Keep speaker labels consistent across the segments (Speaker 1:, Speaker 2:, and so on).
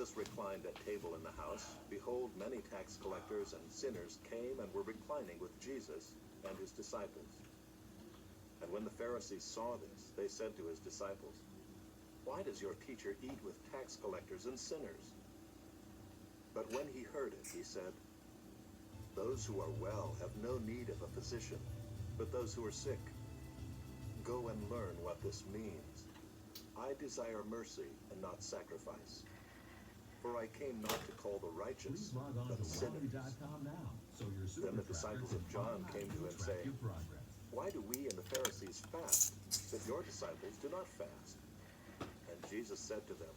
Speaker 1: Jesus reclined at table in the house, behold, many tax collectors and sinners came and were reclining with Jesus and his disciples. And when the Pharisees saw this, they said to his disciples, "Why does your teacher eat with tax collectors and sinners?" But when he heard it, he said, "Those who are well have no need of a physician, but those who are sick. Go and learn what this means. I desire mercy and not sacrifice. For I came not to call the righteous, but sinners." Then the disciples of John came to him, saying, "Why do we and the Pharisees fast, but your disciples do not fast?" And Jesus said to them,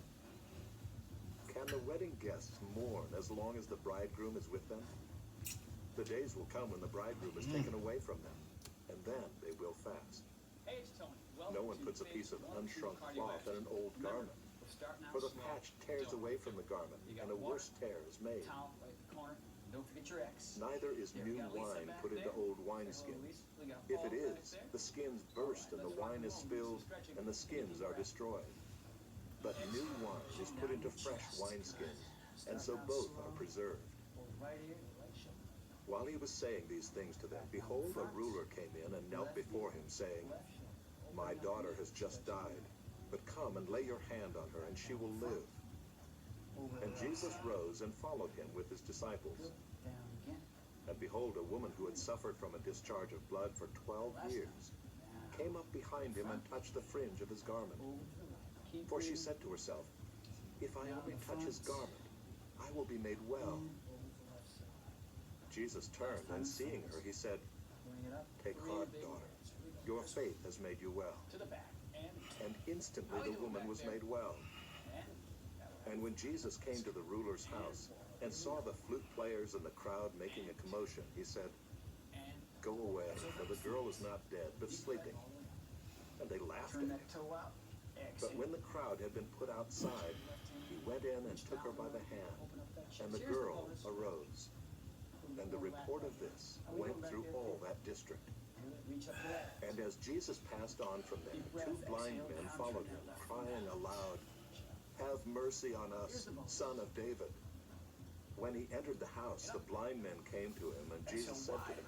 Speaker 1: "Can the wedding guests mourn as long as the bridegroom is with them? The days will come when the bridegroom is taken away from them, and then they will fast.
Speaker 2: Hey, it's Tony.
Speaker 1: No one puts a piece of unshrunk cloth in an old garment, for the patch tears away from the garment, and a worse tear is made.
Speaker 2: Towel right in the corner. Don't forget your X.
Speaker 1: Neither is new wine put into old wineskins. If it is, the skins burst and the wine is spilled, and the skins are destroyed. But new wine is put into fresh wineskins, and so both are preserved." While he was saying these things to them, behold, a ruler came in and knelt before him, saying, "My daughter has just died, but come and lay your hand on her, and she will live." And Jesus rose and followed him with his disciples. And behold, a woman who had suffered from a discharge of blood for 12 years came up behind him and touched the fringe of his garment. For she said to herself, "If I only touch his garment, I will be made well." Jesus turned, and seeing her, he said, "Take heart, daughter. Your faith has made you well." And instantly the woman was made well. And when Jesus came to the ruler's house and saw the flute players and the crowd making a commotion, he said, "Go away, for the girl is not dead, but sleeping." And they laughed at him. But when the crowd had been put outside, he went in and took her by the hand, and the girl arose. And the report of this went through all that district. And as Jesus passed on from there, 2 blind men followed him, crying aloud, "Have mercy on us, Son of David." When he entered the house, the blind men came to him, and Jesus said to them,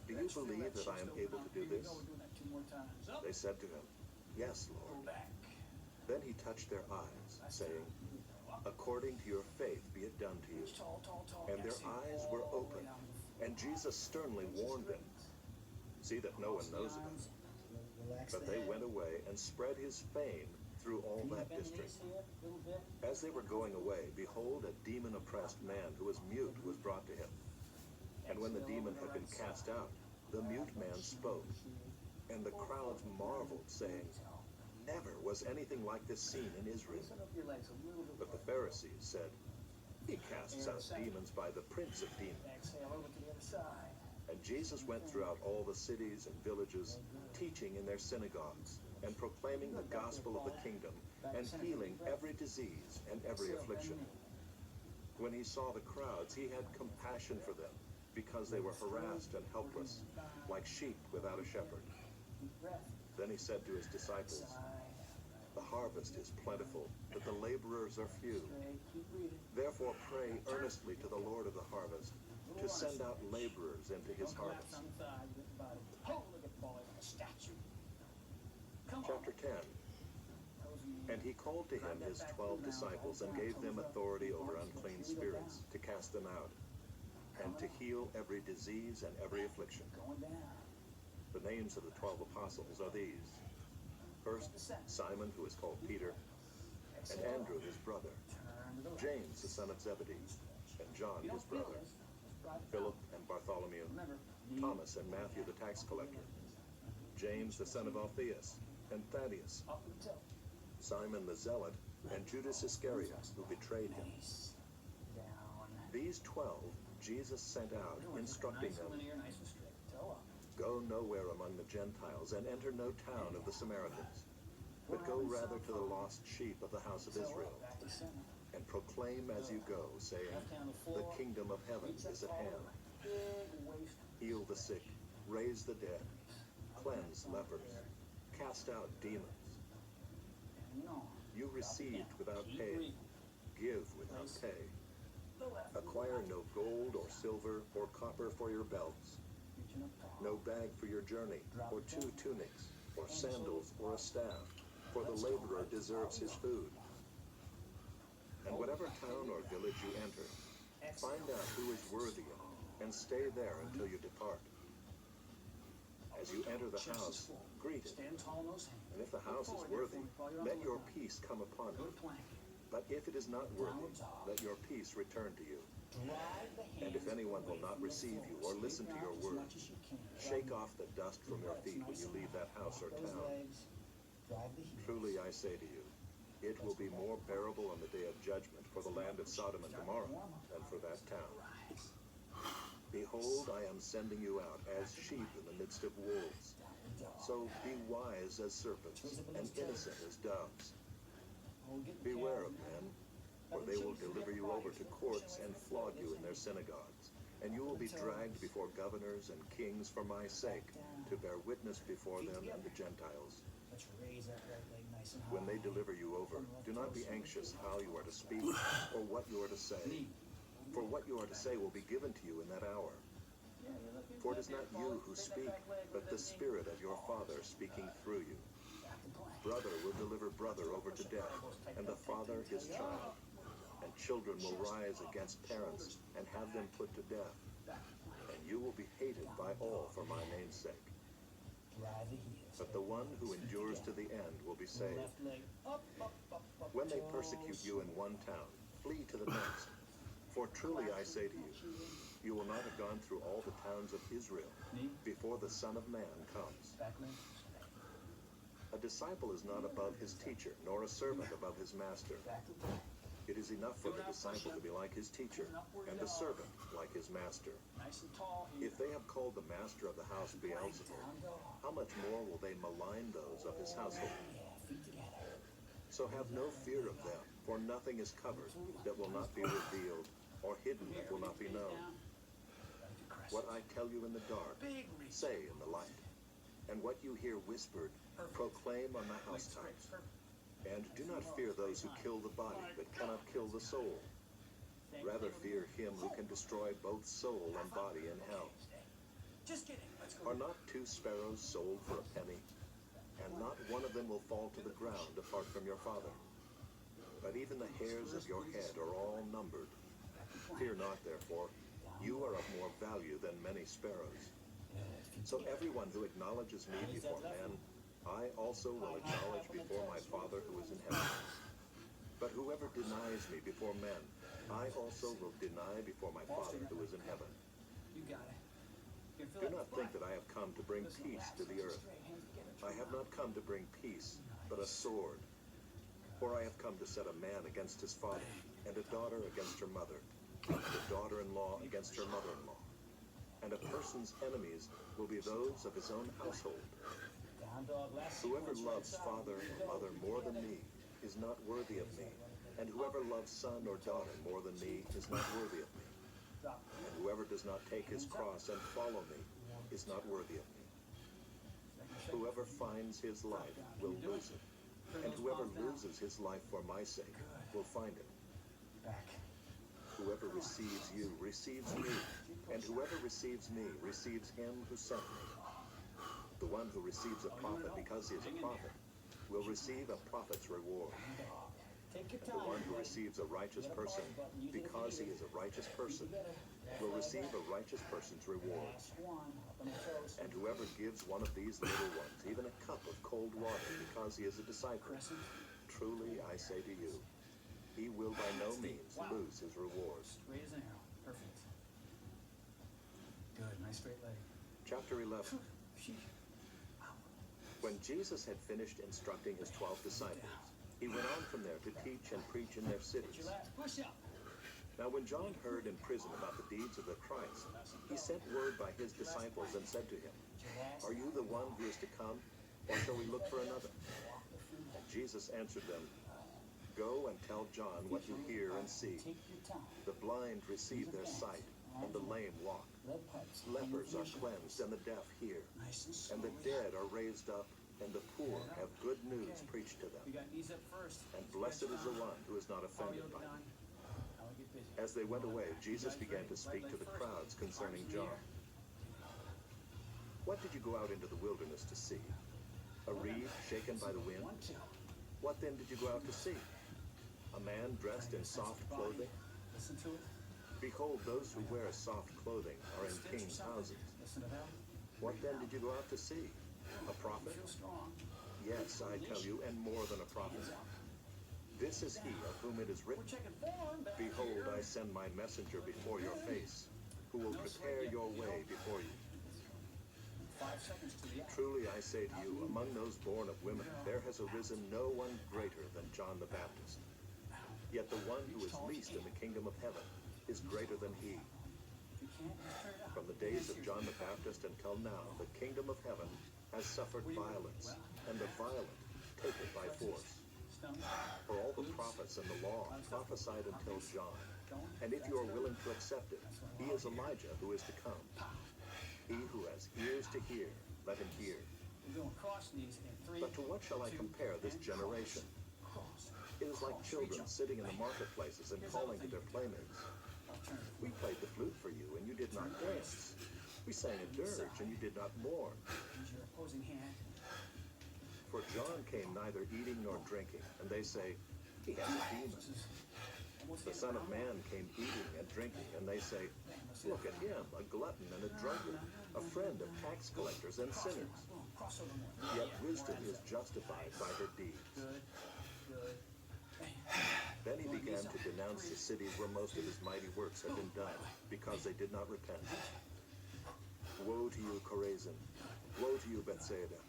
Speaker 1: "Do you believe that I am able to do this?" They said to him, "Yes, Lord." Then he touched their eyes, saying, "According to your faith be it done to you." And their eyes were opened, and Jesus sternly warned them, "See that no one knows of it." But they went away and spread his fame through all that district. As they were going away, behold, a demon-oppressed man who was mute was brought to him. And when the demon had been cast out, the mute man spoke. And the crowds marveled, saying, "Never was anything like this seen in Israel." But the Pharisees said, "He casts out demons by the prince of demons." And Jesus went throughout all the cities and villages, teaching in their synagogues, and proclaiming the gospel of the kingdom, and healing every disease and every affliction. When he saw the crowds, he had compassion for them, because they were harassed and helpless, like sheep without a shepherd. Then he said to his disciples, "The harvest is plentiful, but the laborers are few. Therefore pray earnestly to the Lord of the harvest to send out laborers into his harvest." Chapter 10. And he called to him his 12 disciples and gave them authority over unclean spirits, to cast them out, and to heal every disease and every affliction. The names of the 12 apostles are these: first, Simon, who is called Peter, and Andrew his brother, James the son of Zebedee, and John his brother, Philip and Bartholomew, Thomas and Matthew the tax collector, James the son of Alphaeus, and Thaddeus, Simon the zealot, and Judas Iscariot, who betrayed him. These 12 Jesus sent out, instructing them, "Go nowhere among the Gentiles, and enter no town of the Samaritans, but go rather to the lost sheep of the house of Israel, and proclaim as you go, saying, the kingdom of heaven is at hand. Heal the sick, raise the dead, cleanse lepers, cast out demons. You received without pay, give without pay. Acquire no gold or silver or copper for your belts, no bag for your journey, or 2 tunics, or sandals, or a staff, for the laborer deserves his food. And whatever town or village you enter, find out who is worthy, and stay there until you depart. As you enter the house, greet it, and if the house is worthy, let your peace come upon it. But if it is not worthy, let your peace return to you. And if anyone will not receive you or listen to your words, shake off the dust from your feet when you leave that house or town. Truly I say to you, it will be more bearable on the day of judgment for the land of Sodom and Gomorrah than for that town. Behold, I am sending you out as sheep in the midst of wolves. So be wise as serpents and innocent as doves. Beware of men, for they will deliver you over to courts and flog you in their synagogues, and you will be dragged before governors and kings for my sake, to bear witness before them and the Gentiles. When they deliver you over, do not be anxious how you are to speak or what you are to say, for what you are to say will be given to you in that hour. For it is not you who speak, but the Spirit of your Father speaking through you. Brother will deliver brother over to death, and the father his child. And children will rise against parents and have them put to death. And you will be hated by all for my name's sake. But the one who endures to the end will be saved. When they persecute you in one town, flee to the next. For truly I say to you, you will not have gone through all the towns of Israel before the Son of Man comes. A disciple is not above his teacher, nor a servant above his master. It is enough for the disciple to be like his teacher, and the servant like his master. If they have called the master of the house Beelzebul, how much more will they malign those of his household? So have no fear of them, for nothing is covered that will not be revealed, or hidden that will not be known. What I tell you in the dark, say in the light. And what you hear whispered, proclaim on the housetops. And do not fear those who kill the body, but cannot kill the soul. Rather fear him who can destroy both soul and body in hell. Are not 2 sparrows sold for a penny? And not one of them will fall to the ground apart from your Father. But even the hairs of your head are all numbered. Fear not, therefore, you are of more value than many sparrows. So everyone who acknowledges me before men, I also will acknowledge before my Father who is in heaven. But whoever denies me before men, I also will deny before my Father who is in heaven. Do not think that I have come to bring peace to the earth. I have not come to bring peace, but a sword. For I have come to set a man against his father, and a daughter against her mother, and a daughter-in-law against her mother-in-law. And a person's enemies will be those of his own household. Whoever loves father or mother more than me is not worthy of me, and whoever loves son or daughter more than me is not worthy of me. And whoever does not take his cross and follow me is not worthy of me. Whoever finds his life will lose it, and whoever loses his life for my sake will find it. Whoever receives you receives me, and whoever receives me receives him who sent me. The one who receives a prophet because he is a prophet will receive a prophet's reward. And the one who receives a righteous person because he is a righteous person will receive a righteous person's reward. And whoever gives one of these little ones even a cup of cold water because he is a disciple, truly I say to you, he will by no means lose his reward.
Speaker 2: Straight as an arrow. Perfect. Good. Nice straight leg.
Speaker 1: Chapter 11. When Jesus had finished instructing his 12 disciples, he went on from there to teach and preach in their cities. Now when John heard in prison about the deeds of the Christ, he sent word by his disciples and said to him, "Are you the one who is to come, or shall we look for another?" And Jesus answered them, "Go and tell John what you hear and see. The blind receive their sight, and the lame walk. Lepers are cleansed, and the deaf hear. And the dead are raised up, and the poor have good news preached to them.
Speaker 2: You got knees up first.
Speaker 1: And blessed is the one who is not offended by me. As they went away, Jesus began to speak to the crowds concerning John. What did you go out into the wilderness to see? A reed shaken by the wind? What then did you go out to see? A man dressed in soft clothing?
Speaker 2: Listen to it.
Speaker 1: Behold, those who wear soft clothing are in kings' houses.
Speaker 2: Listen to them.
Speaker 1: What then did you go out to see? A prophet?
Speaker 2: Feel strong.
Speaker 1: Yes, I tell you, and more than a prophet. This is he of whom it is
Speaker 2: We're
Speaker 1: written,
Speaker 2: checking form.
Speaker 1: Behold, I send my messenger before your face, who will prepare your way before you.
Speaker 2: 5 seconds to the end.
Speaker 1: Truly I say to you, among those born of women, there has arisen no one greater than John the Baptist. Yet the one who is least in the kingdom of heaven is greater than he.
Speaker 2: You can't just turn it up.
Speaker 1: From the days of John the Baptist until now, the kingdom of heaven has suffered violence, and the violent take it by force.
Speaker 2: Stomach.
Speaker 1: For all the prophets and the law prophesied until John. And if you are willing to accept it, he is Elijah who is to come. He who has ears to hear, let him hear.
Speaker 2: We're doing cross knees in 3.
Speaker 1: But to what shall I compare this generation?
Speaker 2: Cross.
Speaker 1: It is like children sitting in the marketplaces and calling to their playmates.
Speaker 2: Alternative.
Speaker 1: We played the flute for you, and you did not dance. We sang a dirge, and you did not mourn.
Speaker 2: Use your opposing hand.
Speaker 1: For John came neither eating nor drinking, and they say, he has a demon.
Speaker 2: This is almost
Speaker 1: The Son of Man came eating and drinking, and they say, look at him, a glutton and a drunkard, a friend of tax collectors and sinners.
Speaker 2: crossover more.
Speaker 1: Yet wisdom is justified by her deeds.
Speaker 2: Good. Good.
Speaker 1: Then he began to denounce the cities where most of his mighty works had been done, because they did not repent. Woe to you, Chorazin! Woe to you, Bethsaida!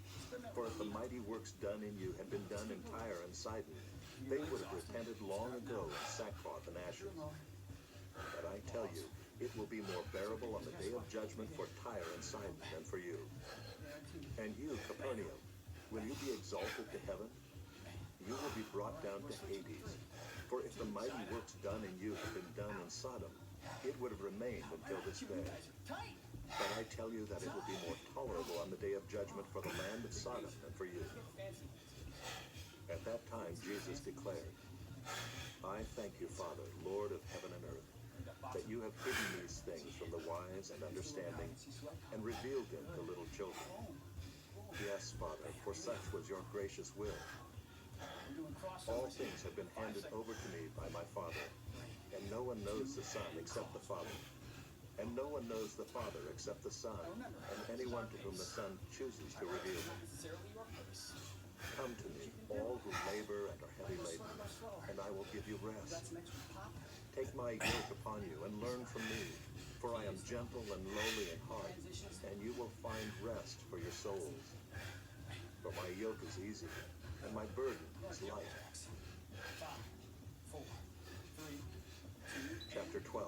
Speaker 1: For if the mighty works done in you had been done in Tyre and Sidon, they would have repented long ago in sackcloth and ashes. But I tell you, it will be more bearable on the day of judgment for Tyre and Sidon than for you. And you, Capernaum, will you be exalted to heaven? You will be brought down to Hades. For if the mighty works done in you had been done in Sodom, it would have remained until this day. But I tell you that it will be more tolerable on the day of judgment for the land of Sodom than for you. At that time, Jesus declared, I thank you, Father, Lord of heaven and earth, that you have hidden these things from the wise and understanding and revealed them to little children. Yes, Father, for such was your gracious will. All things have been handed over to me by my Father, and no one knows the Son except the Father. And no one knows the Father except the Son, and anyone to whom the Son chooses to reveal him. Come to me, all who labor and are heavy laden, and I will give you rest. Take my yoke upon you and learn from me, for I am gentle and lowly in heart, and you will find rest for your souls. For my yoke is easy, and my burden is light. Chapter 12.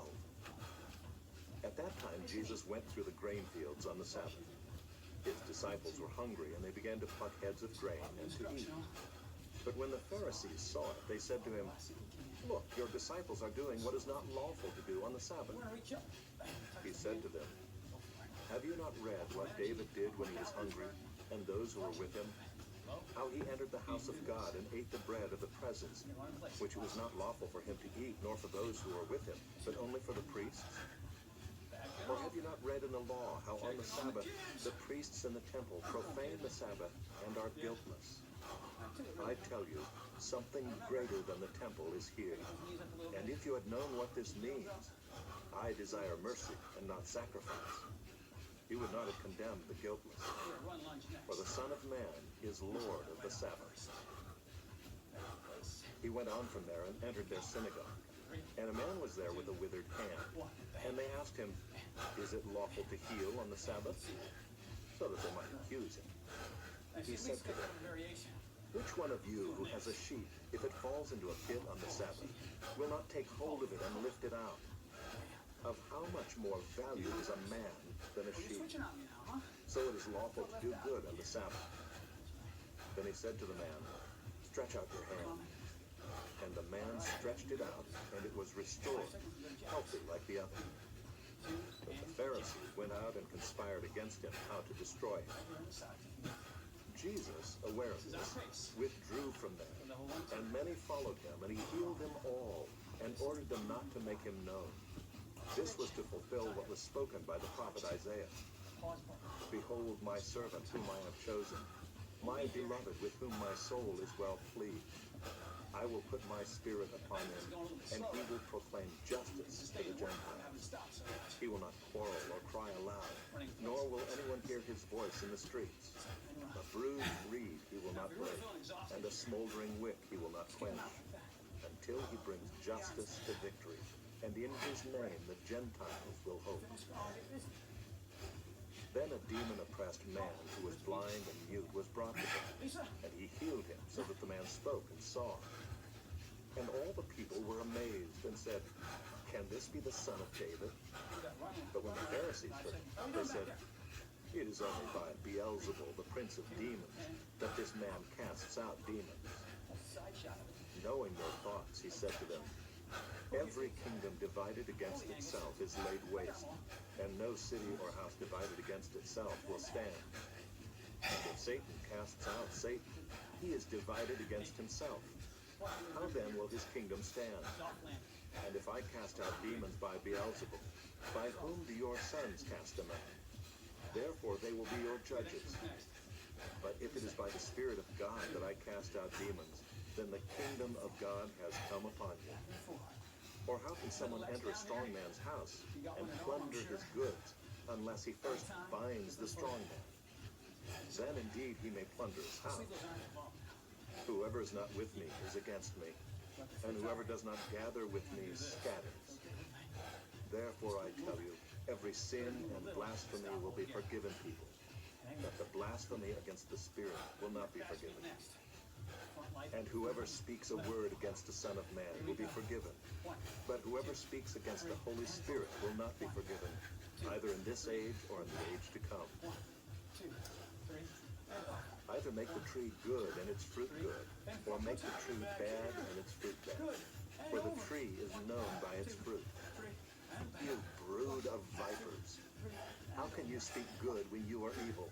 Speaker 1: At that time, Jesus went through the grain fields on the Sabbath. His disciples were hungry, and they began to pluck heads of grain and to eat. But when the Pharisees saw it, they said to him, Look, your disciples are doing what is not lawful to do on the Sabbath. He said to them, Have you not read what David did when he was hungry, and those who were with him? How he entered the house of God and ate the bread of the presence, which it was not lawful for him to eat, nor for those who were with him, but only for the priests? Or have you not read in the law how on the Sabbath the priests in the temple profane the Sabbath and are guiltless? I tell you, something greater than the temple is here. And if you had known what this means, I desire mercy and not sacrifice, you would not have condemned the guiltless. For the Son of Man is Lord of the Sabbath. He went on from there and entered their synagogue. And a man was there with a withered hand. And they asked him, Is it lawful to heal on the Sabbath? So that they might accuse him. He said to them, Which one of you who has a sheep, if it falls into a pit on the Sabbath, will not take hold of it and lift it out? Of how much more value is a man than a sheep? So it is lawful to do good on the Sabbath. Then he said to the man, Stretch out your hand. And the man stretched it out, and it was restored, healthy like the other. But the Pharisees went out and conspired against him how to destroy him. Jesus, aware of this, withdrew from them, and many followed him, and he healed them all, and ordered them not to make him known. This was to fulfill what was spoken by the prophet Isaiah. Behold my servant whom I have chosen, my beloved with whom my soul is well pleased. I will put my spirit upon him, and he will proclaim justice to the Gentiles. He will not quarrel or cry aloud, nor will anyone hear his voice in the streets. A bruised reed he will not break, and a smoldering wick he will not quench, until he brings justice to victory, and in his name the Gentiles will hope. Then a demon-oppressed man who was blind and mute was brought to him, and he healed him so that the man spoke and saw. And all the people were amazed and said, "Can this be the son of David?" But when the Pharisees heard it, they said, "It is only by Beelzebul, the prince of demons, that this man casts out demons." Knowing their thoughts, he said to them, "Every kingdom divided against itself is laid waste, and no city or house divided against itself will stand. And if Satan casts out Satan, he is divided against himself. How then will his kingdom stand? And if I cast out demons by Beelzebul, by whom do your sons cast them out? Therefore they will be your judges. But if it is by the Spirit of God that I cast out demons, then the kingdom of God has come upon you. Or how can someone enter a strong man's house and plunder his goods unless he first binds the strong man? Then indeed he may plunder his house. Whoever is not with me is against me, and whoever does not gather with me scatters. Therefore I tell you, every sin and blasphemy will be forgiven people, but the blasphemy against the Spirit will not be forgiven. And whoever speaks a word against the Son of Man will be forgiven, but whoever speaks against the Holy Spirit will not be forgiven, either in this age or in the age to come. Either make the tree good and its fruit good, or make the tree bad and its fruit bad. For the tree is known by its fruit. You brood of vipers, how can you speak good when you are evil?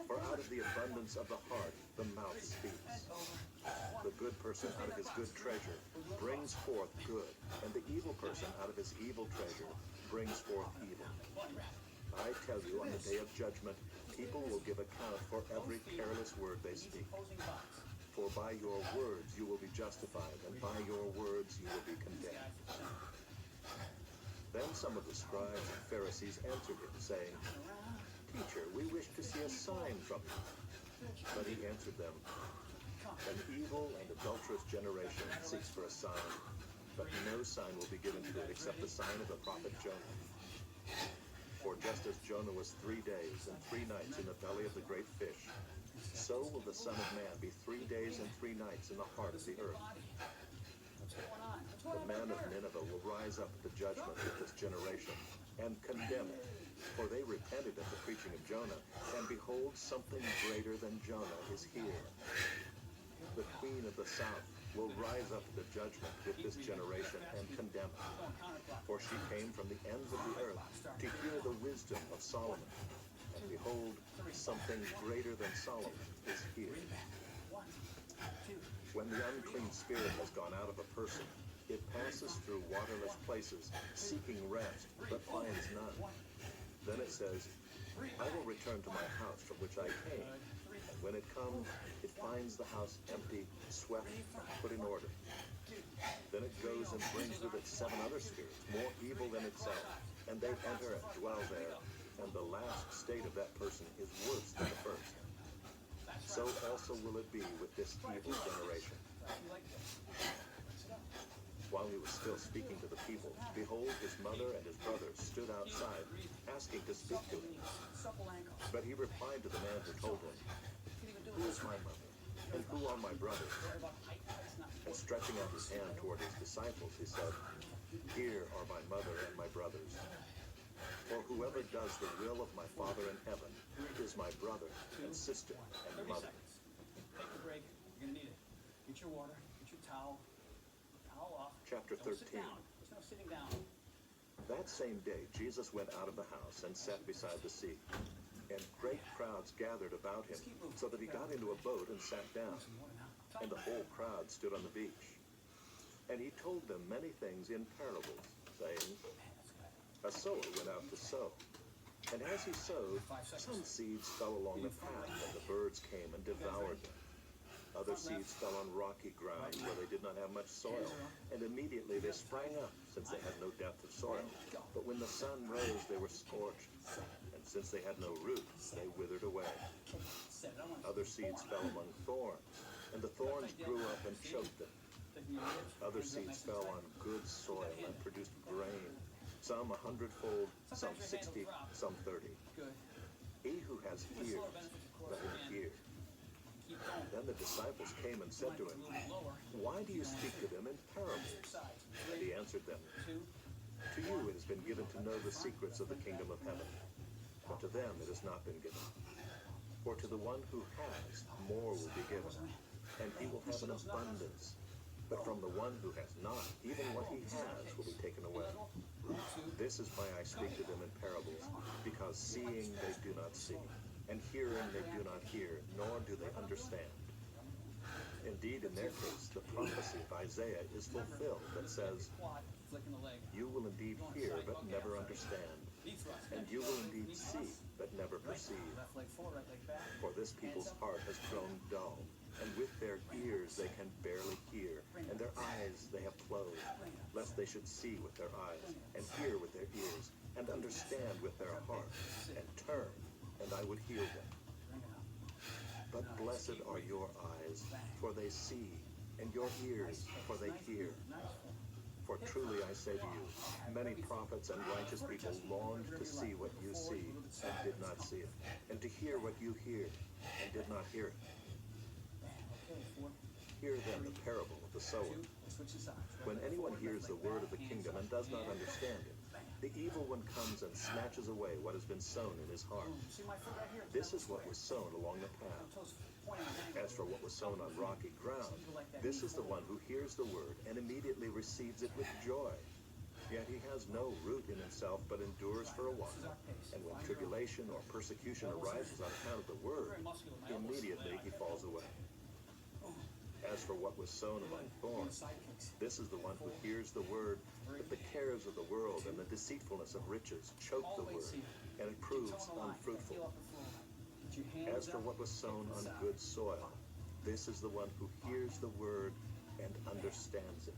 Speaker 1: For out of the abundance of the heart, the mouth speaks. The good person out of his good treasure brings forth good, and the evil person out of his evil treasure brings forth evil. I tell you, on the day of judgment, people will give account for every careless word they speak. For by your words you will be justified, and by your words you will be condemned. Then some of the scribes and Pharisees answered him, saying, "Teacher, we wish to see a sign from you." But he answered them, "An evil and adulterous generation seeks for a sign, but no sign will be given to it except the sign of the prophet Jonah. For just as Jonah was 3 days and 3 nights in the belly of the great fish, so will the Son of Man be 3 days and 3 nights in the heart of the earth. The man of Nineveh will rise up at the judgment with this generation and condemn it, for they repented at the preaching of Jonah, and behold, something greater than Jonah is here. The queen of the south will rise up at the judgment with this generation and condemn it, for she came from the ends of the earth to hear the wisdom of Solomon, and behold, something greater than Solomon is here. When the unclean spirit has gone out of a person, it passes through waterless places, seeking rest, but finds none. Then it says, I will return to my house from which I came. And when it comes, it finds the house empty, swept, put in order. Then it goes and brings with it 7 other spirits, more evil than itself, and they enter and dwell there, and the last state of that person is worse than the first. So also will it be with this evil generation. While he was still speaking to the people, behold, his mother and his brothers stood outside, asking to speak to him. But he replied to the man who told him, Who is my mother, and who are my brothers? And stretching out his hand toward his disciples, he said, Here are my mother and my brothers. For whoever does the will of my Father in heaven is my brother and sister and mother.
Speaker 2: Take a break. You're going to need it. Get your water. Get your towel. Towel off.
Speaker 1: Chapter 13.
Speaker 2: Sit down. There's no sitting down.
Speaker 1: That same day, Jesus went out of the house and sat beside the sea. and great crowds gathered about him, so that he got into a boat and sat down, and the whole crowd stood on the beach. And he told them many things in parables, saying, a sower went out to sow. And as he sowed, some seeds fell along the path, and the birds came and devoured them. Other seeds fell on rocky ground where they did not have much soil, and immediately they sprang up, since they had no depth of soil. But when the sun rose, they were scorched, and since they had no roots, they withered away. Other seeds fell among thorns, and the thorns grew up and choked them. Other seeds fell on good soil and produced grain, some 100-fold, some 60, some 30. He who has ears, let him hear. Then the disciples came and said to him, why do you speak to them in parables? And he answered them, to you it has been given to know the secrets of the kingdom of heaven, but to them it has not been given. For to the one who has, more will be given, and he will have an abundance. But from the one who has not, even what he has will be taken away. This is why I speak to them in parables, because seeing they do not see, and hearing they do not hear, nor do they understand. Indeed, in their case, the prophecy of Isaiah is fulfilled that says, you will indeed hear, but never understand, and you will indeed see, but never perceive. For this people's heart has grown dull, and with their ears they can barely hear, and their eyes they have closed, lest they should see with their eyes, and hear with their ears, and understand with their heart, and turn, and I would heal them. But blessed are your eyes, for they see, and your ears, for they hear. For truly I say to you, many prophets and righteous people longed to see what you see, and did not see it, and to hear what you hear, and did not hear it. Hear then the parable of the sower. When anyone hears the word of the kingdom and does not understand it, the evil one comes and snatches away what has been sown in his heart. This is what was sown along the path. As for what was sown on rocky ground, this is the one who hears the word and immediately receives it with joy. Yet he has no root in himself, but endures for a while. And when tribulation or persecution arises on account of the word, immediately he falls away. As for what was sown among thorns, this is the one who hears the word, but the cares of the world and the deceitfulness of riches choke the word, and it proves unfruitful. As for what was sown on good soil, this is the one who hears the word and understands it.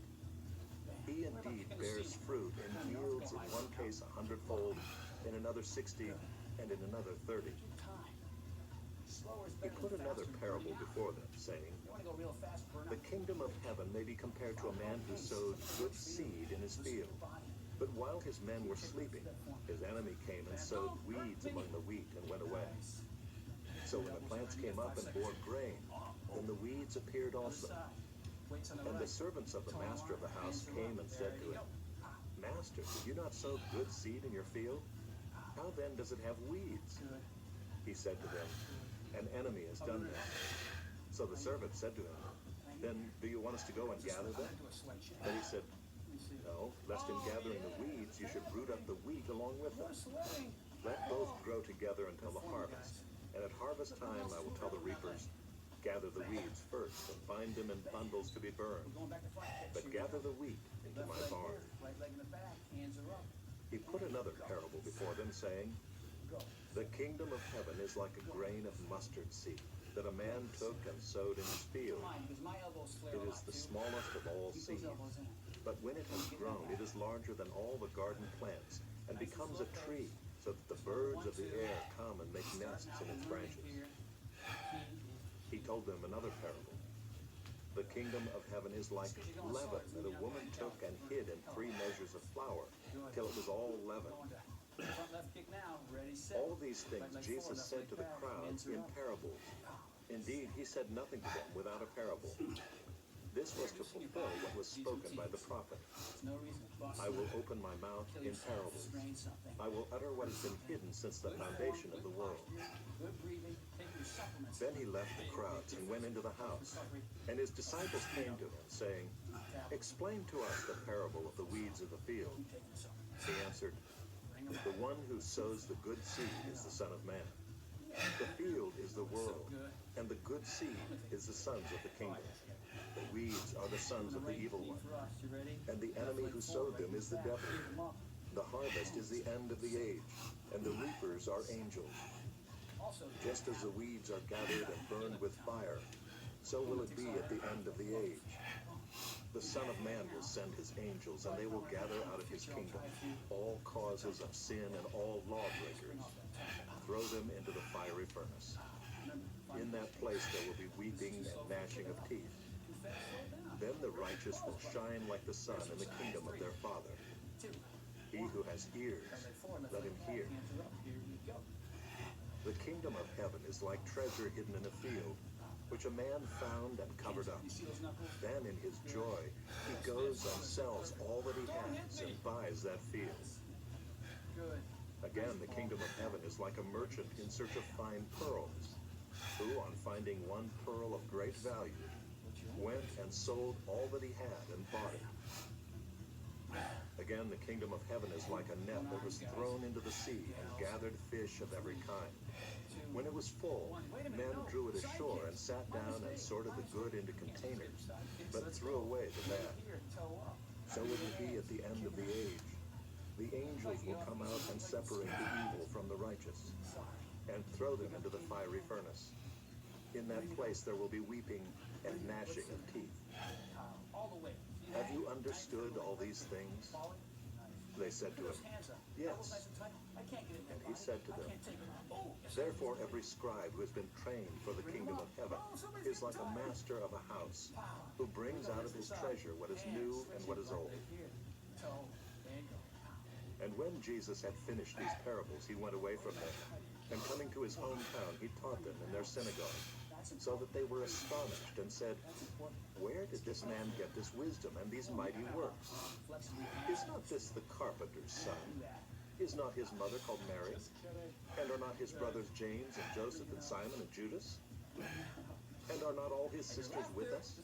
Speaker 1: He indeed bears fruit and yields in one case 100-fold, in another 60, and in another 30. He put another parable before them, saying, the kingdom of heaven may be compared to a man who sowed good seed in his field. But while his men were sleeping, his enemy came and sowed weeds among the wheat and went away. So when the plants came up and bore grain, then the weeds appeared also. And the servants of the master of the house came and said to him, Master, did you not sow good seed in your field? How then does it have weeds? He said to them, an enemy has done this. So the servant said to him, then do you want us to go and gather them? But he said, no, lest in gathering the weeds you should root up the wheat along with them. Let both grow together until the harvest. And at harvest time I will tell the reapers, gather the weeds first and bind them in bundles to be burned, but gather the wheat into my barn. He put another parable before them, saying, the kingdom of heaven is like a grain of mustard seed that a man took and sowed in his field. It is the smallest of all seeds, but when it has grown, it is larger than all the garden plants and becomes a tree, so that the birds of the air come and make nests in its branches. He told them another parable. The kingdom of heaven is like leaven that a woman took and hid in 3 measures of flour, till it was all leavened. All these things Jesus said to the crowds in parables. Indeed, he said nothing to them without a parable. This was to fulfill what was spoken by the prophet. I will open my mouth in parables. I will utter what has been hidden since the foundation of the world. Then he left the crowds and went into the house. And his disciples came to him, saying, explain to us the parable of the weeds of the field. He answered, the one who sows the good seed is the Son of Man. The field is the world, and the good seed is the sons of the kingdom. The weeds are the sons of the evil one, and the enemy who sowed them is the devil. The harvest is the end of the age, and the reapers are angels. Just as the weeds are gathered and burned with fire, so will it be at the end of the age. The Son of Man will send his angels, and they will gather out of his kingdom all causes of sin and all lawbreakers, throw them into the fiery furnace. In that place there will be weeping and gnashing of teeth. Then the righteous will shine like the sun in the kingdom of their Father. He who has ears, let him hear. The kingdom of heaven is like treasure hidden in a field, which a man found and covered up. Then in his joy, he goes and sells all that he has and buys that field. Again, the kingdom of heaven is like a merchant in search of fine pearls, who, on finding one pearl of great value, went and sold all that he had and bought it. Again, the kingdom of heaven is like a net that was thrown into the sea and gathered fish of every kind. When it was full, men drew it ashore and sat down and sorted the good into containers, but threw away the bad. So will it be at the end of the age. The angels will come out and separate the evil from the righteous, and throw them into the fiery furnace. In that place there will be weeping and gnashing of teeth. Have you understood all these things? They said to him, yes. And he said to them, therefore every scribe who has been trained for the kingdom of heaven is like a master of a house, who brings out of his treasure what is new and what is old. And when Jesus had finished these parables, he went away from them, and coming to his hometown, he taught them in their synagogue, so that they were astonished and said, where did this man get this wisdom and these mighty works? Is not this the carpenter's son? Is not his mother called Mary? And are not his brothers James and Joseph and Simon and Judas? And are not all his sisters with us?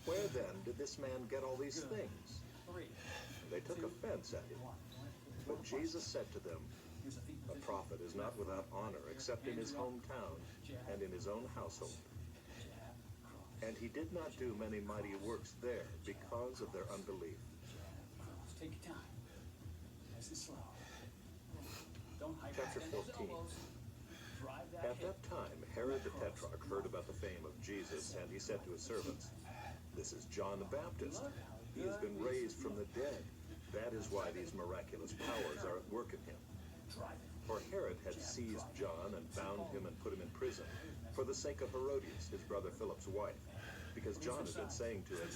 Speaker 1: Where then did this man get all these things? And they took offense at him. But Jesus said to them, a prophet is not without honor except in his hometown and in his own household. And he did not do many mighty works there because of their unbelief.
Speaker 2: Take your time. This is slow.
Speaker 1: Chapter 14. At that time, Herod the Tetrarch heard about the fame of Jesus, and he said to his servants, this is John the Baptist. He has been raised from the dead. That is why these miraculous powers are at work in him. For Herod had seized John and bound him and put him in prison for the sake of Herodias, his brother Philip's wife, because John had been saying to him,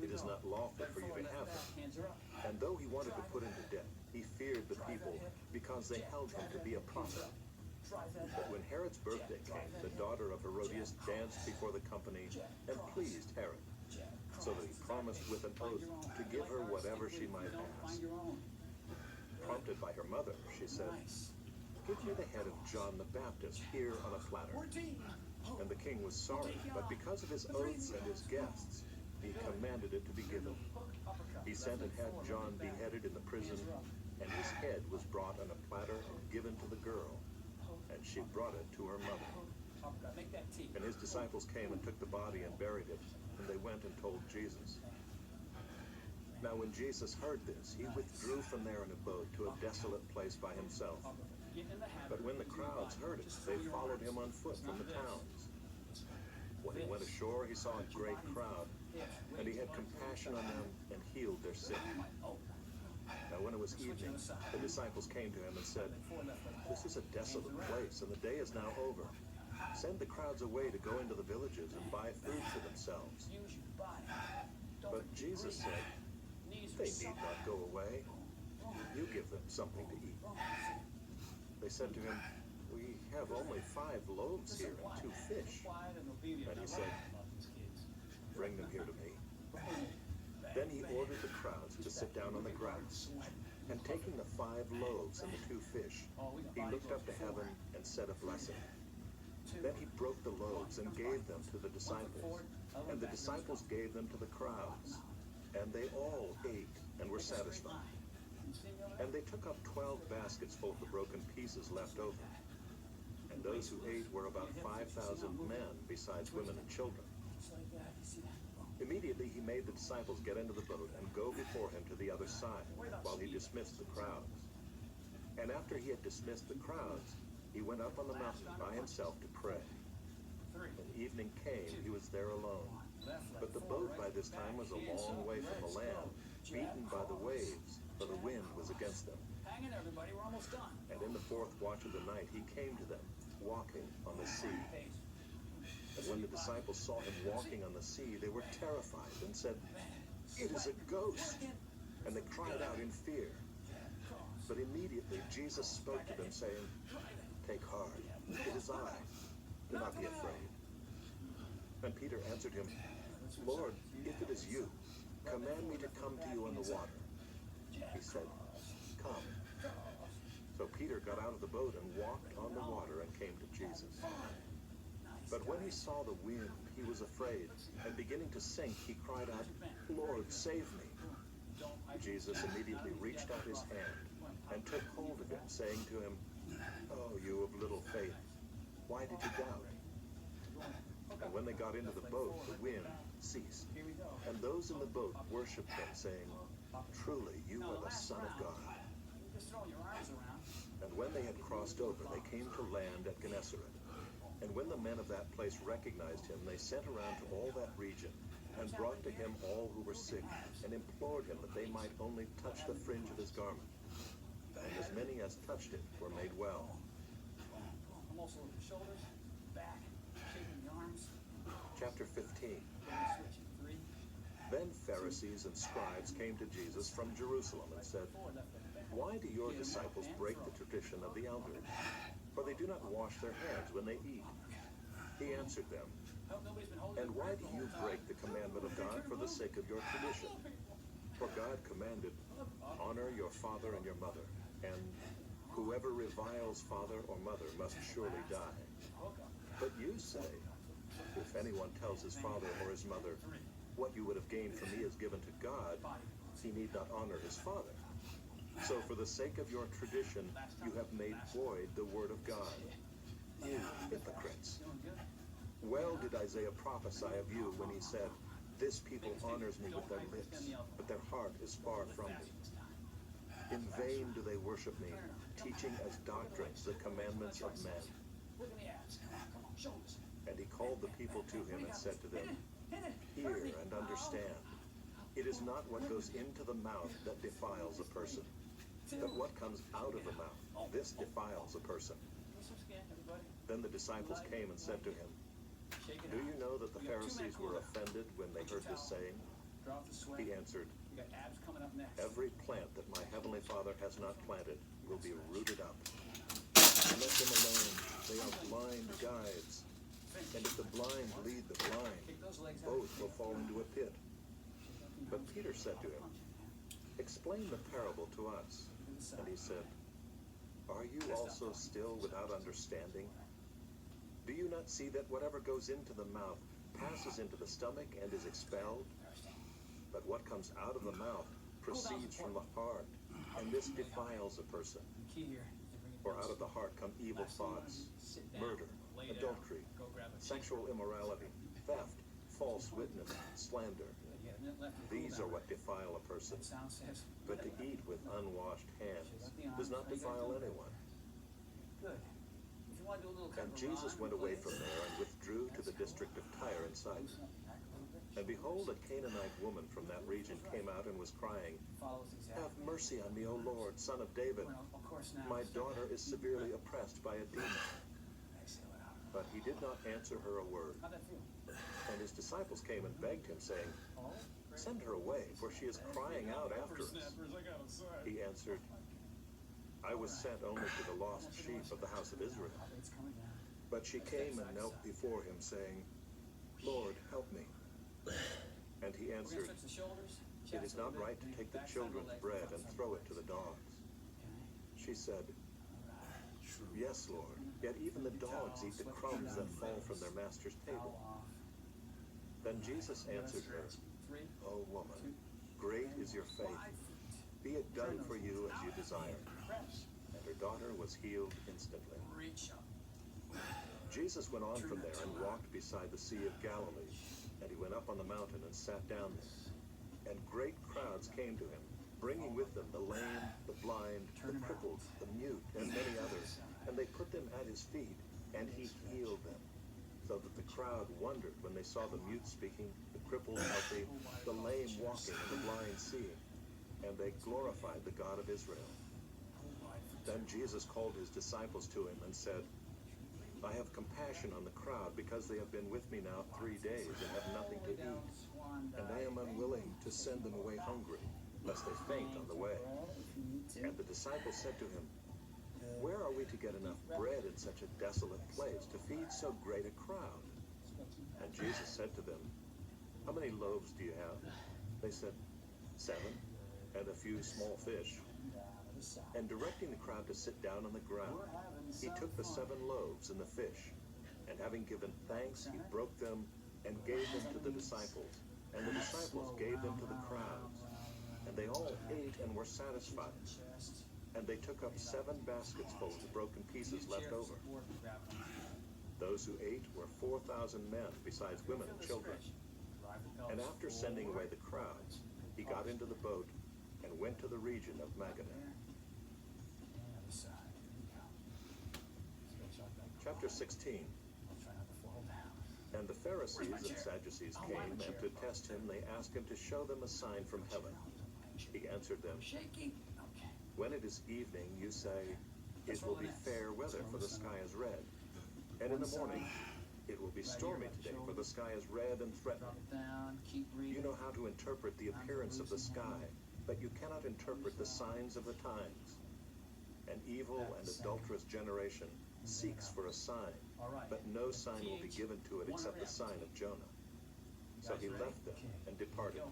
Speaker 1: it is not lawful for you to have him. And though he wanted to put him to death, he feared the people because they held him to be a prophet. But when Herod's birthday came, the daughter of Herodias danced before the company and pleased Herod, so that he promised with an oath to give her whatever she might ask. Prompted by her mother, she said, give me the head of John the Baptist here on a platter. And the king was sorry, but because of his oaths and his guests, he commanded it to be given. He sent and had John beheaded in the prison, and his head was brought on a platter and given to the girl, and she brought it to her mother. And his disciples came and took the body and buried it, and they went and told Jesus. Now when Jesus heard this, he withdrew from there in a boat to a desolate place by himself. But when the crowds heard it, they followed him on foot from the towns. When he went ashore, he saw a great crowd, and he had compassion on them and healed their sick. Now when it was evening, the disciples came to him and said, this is a desolate place, and the day is now over. Send the crowds away to go into the villages and buy food for themselves. But Jesus said, they need not go away. You give them something to eat. They said to him, we have only 5 loaves here and 2 fish. And he said, bring them here to me. Then he ordered the crowds to sit down on the grass. And taking the 5 loaves and the 2 fish, he looked up to heaven and said a blessing. Then he broke the loaves and gave them to the disciples, and the disciples gave them to the crowds. And they all ate and were satisfied. And they took up 12 baskets full of the broken pieces left over. And Those who ate were about 5,000 men, besides women and children.
Speaker 2: Just like that. You see that?
Speaker 1: Immediately he made the disciples get into the boat and go before him to the other side, while he dismissed the crowds. And after he had dismissed the crowds, he went up on the mountain by himself to pray. When evening came, he was there alone. But the boat by this time was a long way from the land, beaten by the waves, for the wind was against them.
Speaker 2: Hang in, everybody. We're almost done.
Speaker 1: And in the fourth watch of the night he came to them, walking on the sea. And when the disciples saw him walking on the sea, they were terrified and said, "It is a ghost!" And they cried out in fear. But immediately Jesus spoke to them, saying, "Take heart, it is I. Do not be afraid." And Peter answered him, "Lord, if it is you, command me to come to you on the water." He said, "Come." So Peter got out of the boat and walked on the water and came to Jesus. But when he saw the wind, he was afraid, and beginning to sink, he cried out, "Lord, save me." Jesus immediately reached out his hand and took hold of him, saying to him, "Oh, you of little faith, why did you doubt?" And when they got into the boat, the wind ceased, and those in the boat worshipped him, saying, "Truly, you are the Son of God."
Speaker 2: Just throwing your arms around.
Speaker 1: And when they had crossed over, they came to land at Gennesaret. And when the men of that place recognized him, they sent around to all that region, and brought to him all who were sick, and implored him that they might only touch the fringe of his garment. And as many as touched it were made well.
Speaker 2: I'm also looking shoulders, back, shaking the arms.
Speaker 1: Chapter 15.
Speaker 2: Switching 3.
Speaker 1: Then Pharisees and scribes came to Jesus from Jerusalem and said, "Why do your disciples break the tradition of the elders? For they do not wash their hands when they eat." He answered them, "And why do you break the commandment of God for the sake of your tradition? For God commanded, 'Honor your father and your mother,' and 'Whoever reviles father or mother must surely die.' But you say, 'If anyone tells his father or his mother, what you would have gained from me is given to God,' he need not honor his father. So for the sake of your tradition, you have made void the word of God. You hypocrites! Well did Isaiah prophesy of you when he said, 'This people honors me with their lips, but their heart is far from me. In vain do they worship me, teaching as doctrines the commandments of men.'"
Speaker 2: Look at the abs. Come on, shoulders.
Speaker 1: And he called the people to him and said to them, "Hear and understand. It is not what goes into the mouth that defiles a person, but what comes out of the mouth, this defiles a person." Then the disciples came and said to him, "Do you know that the Pharisees were offended when they heard this saying?" He answered, "Every plant that my heavenly Father has not planted will be rooted up. Let them alone. They are blind guides. And if the blind lead the blind, both will fall into a pit." But Peter said to him, "Explain the parable to us." And he said, "Are you also still without understanding? Do you not see that whatever goes into the mouth passes into the stomach and is expelled? But what comes out of the mouth proceeds from the heart, and this defiles a person. For out of the heart come evil thoughts, murder, adultery, sexual immorality, theft, false witness, slander. These are what defile a person. But to eat with unwashed hands does not defile anyone." And Jesus went away from there and withdrew to the district of Tyre and Sidon. And behold, a Canaanite woman from that region came out and was crying, "Have mercy on me, O Lord, Son of David. My daughter is severely oppressed by a demon." But he did not answer her a word. And his disciples came and begged him, saying, "Send her away, for she is crying out after us." He answered, "I was sent only to the lost sheep of the house of Israel." But she came and knelt before him, saying, "Lord, help me." And he answered, "It is not right to take the children's bread and throw it to the dogs." She said, "Yes, Lord, yet even the dogs eat the crumbs that fall from their master's table." Then Jesus answered her, "O woman, great is your faith. Be it done for you as you desire." And her daughter was healed instantly. Jesus went on from there and walked beside the Sea of Galilee, and he went up on the mountain and sat down there. And great crowds came to him, bringing with them the lame, the blind, the crippled, the mute, and many others, and they put them at his feet, and he healed them. So that the crowd wondered when they saw the mute speaking, the crippled healthy, the lame walking, and the blind seeing, and they glorified the God of Israel. Then Jesus called his disciples to him and said, I have compassion on the crowd because they have been with me now 3 days and have nothing to eat, and I am unwilling to send them away hungry, lest they faint on the way. And the disciples said to him, Where are we to get enough bread in such a desolate place to feed so great a crowd? And Jesus said to them, How many loaves do you have? They said, 7, and a few small fish. And directing the crowd to sit down on the ground, he took the 7 loaves and the fish, and having given thanks, he broke them and gave them to the disciples, and the disciples gave them to the crowds. And they all ate and were satisfied. And they took up 7 baskets full of the broken pieces left over. Those who ate were 4,000 men, besides women and children. And after sending away the crowds, he got into the boat and went to the region of Magadan. Chapter 16. And the Pharisees and Sadducees came, and to test him, they asked him to show them a sign from heaven. He answered them, When it is evening, you say, It will be fair weather, for the sky is red. And in the morning, it will be stormy today, for the sky is red and threatening. You know how to interpret the appearance of the sky, but you cannot interpret the signs of the times. An evil and adulterous generation seeks for a sign, but no sign will be given to it except the sign of Jonah. So he left them and departed.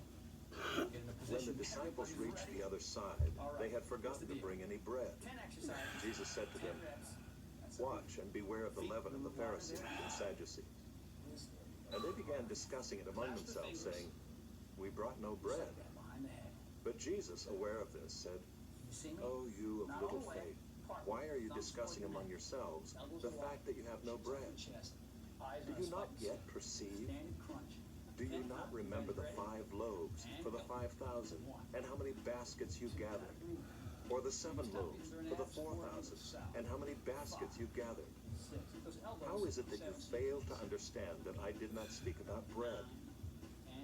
Speaker 1: When the disciples reached the other side, they had forgotten to bring any bread. Jesus said to them, Watch and beware of the leaven of the Pharisees and Sadducees. And they began discussing it among themselves, saying, We brought no bread. But Jesus, aware of this, said, Oh, you of little faith, why are you discussing among yourselves the fact that you have no bread? Do you not yet perceive? Do you not remember the 5 loaves for the 5,000, and how many baskets you gathered? Or the 7 loaves for the 4,000, and how many baskets you gathered? How is it that you fail to understand that I did not speak about bread?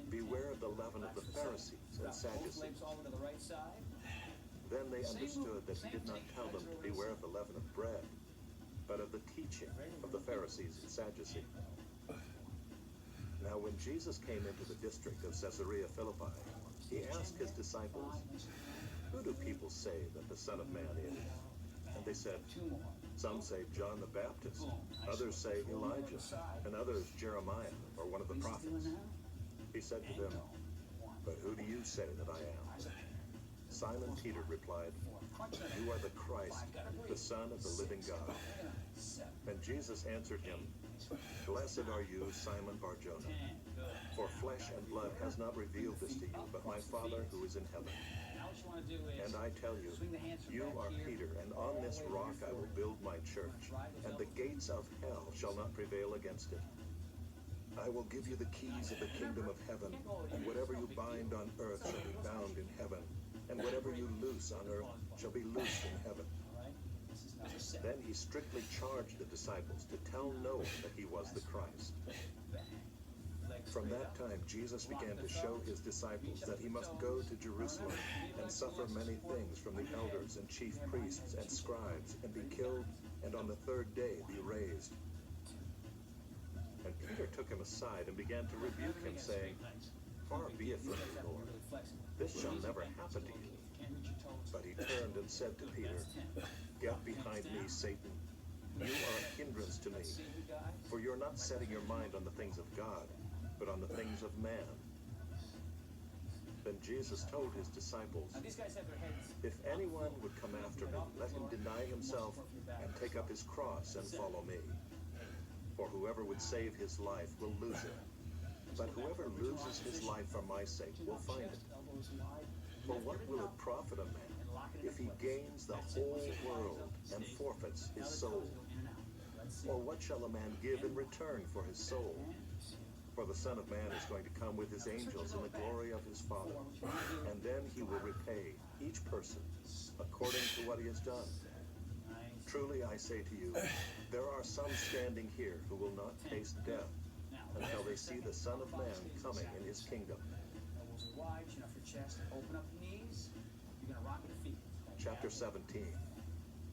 Speaker 1: Beware of the leaven of the Pharisees and Sadducees. Then they understood that he did not tell them to beware of the leaven of bread, but of the teaching of the Pharisees and Sadducees. Now when Jesus came into the district of Caesarea Philippi, he asked his disciples, Who do people say that the Son of Man is? And they said, Some say John the Baptist, others say Elijah, and others Jeremiah, or one of the prophets. He said to them, But who do you say that I am? Simon Peter replied, You are the Christ, the Son of the living God. And Jesus answered him, Blessed are you, Simon Bar-Jonah, for flesh and blood has not revealed this to you, but my Father who is in heaven. And I tell you, you are Peter, and on this rock I will build my church, and the gates of hell shall not prevail against it. I will give you the keys of the kingdom of heaven, and whatever you bind on earth shall be bound in heaven, and whatever you loose on earth shall be loosed in heaven. Then he strictly charged the disciples to tell no one that he was the Christ. From that time, Jesus began to show his disciples that he must go to Jerusalem and suffer many things from the elders and chief priests and scribes, and be killed, and on the 3rd day be raised. And Peter took him aside and began to rebuke him, saying, Far be it from you, Lord. This shall never happen to you. But he turned and said to Peter, Get behind me, Satan. You are a hindrance to me, for you're not setting your mind on the things of God, but on the things of man. Then Jesus told his disciples, If anyone would come after me, let him deny himself and take up his cross and follow me. For whoever would save his life will lose it, but whoever loses his life for my sake will find it. For what will it profit a man if he gains the whole world and forfeits his soul? Or what shall a man give in return for his soul? For the Son of Man is going to come with his angels in the glory of his Father, and then he will repay each person according to what he has done. Truly I say to you, there are some standing here who will not taste death until they see the Son of Man coming in his kingdom.
Speaker 2: Elbows are wide, chin off your chest, open up the knees. You're gonna rock your feet.
Speaker 1: Chapter 17.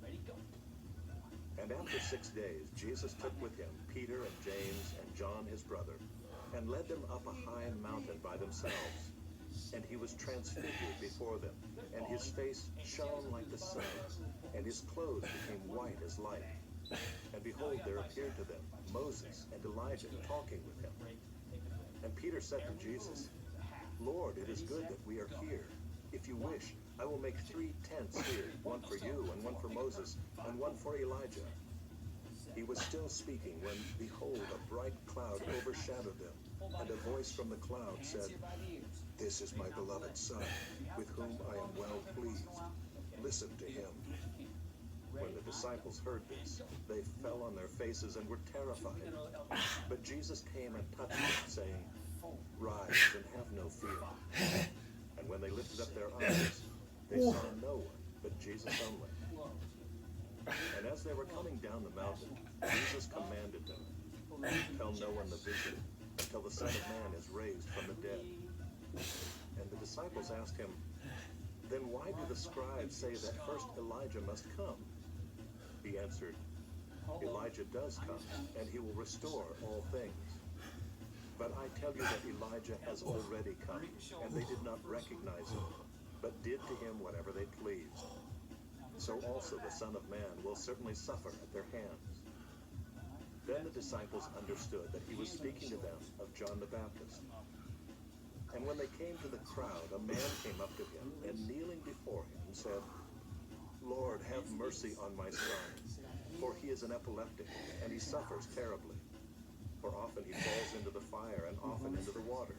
Speaker 2: Ready, go.
Speaker 1: And after 6 days, Jesus took with him Peter and James and John his brother, and led them up a high mountain by themselves. And he was transfigured before them, and his face shone like the sun, and his clothes became white as light. And behold, there appeared to them Moses and Elijah talking with him. And Peter said to Jesus, Lord, it is good that we are here. If you wish, I will make 3 tents here, one for you, and one for Moses, and one for Elijah. He was still speaking when, behold, a bright cloud overshadowed them, and a voice from the cloud said, This is my beloved Son, with whom I am well pleased. Listen to him. When the disciples heard this, they fell on their faces and were terrified. But Jesus came and touched them, saying, Rise and have no fear. And when they lifted up their eyes, they saw no one but Jesus only. And as they were coming down the mountain, Jesus commanded them, Tell no one the vision until the Son of Man is raised from the dead. And the disciples asked him, Then why do the scribes say that first Elijah must come? He answered, Elijah does come, and he will restore all things. But I tell you that Elijah has already come, and they did not recognize him, but did to him whatever they pleased. So also the Son of Man will certainly suffer at their hands. Then the disciples understood that he was speaking to them of John the Baptist. And when they came to the crowd, a man came up to him, and kneeling before him said, Lord, have mercy on my son, for he is an epileptic, and he suffers terribly. For often he falls into the fire, and often into the water.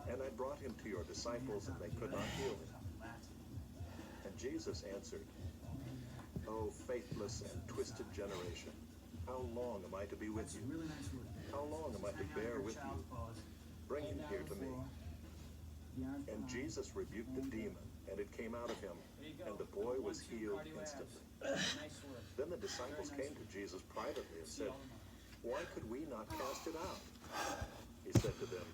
Speaker 1: And I brought him to your disciples, and they could not heal him. And Jesus answered, O faithless and twisted generation, how long am I to be with you? How long am I to bear with you? Bring him here to me. And Jesus rebuked the demon, and it came out of him, and the boy was healed instantly. Then the disciples came to Jesus privately and said, Why could we not cast it out? He said to them,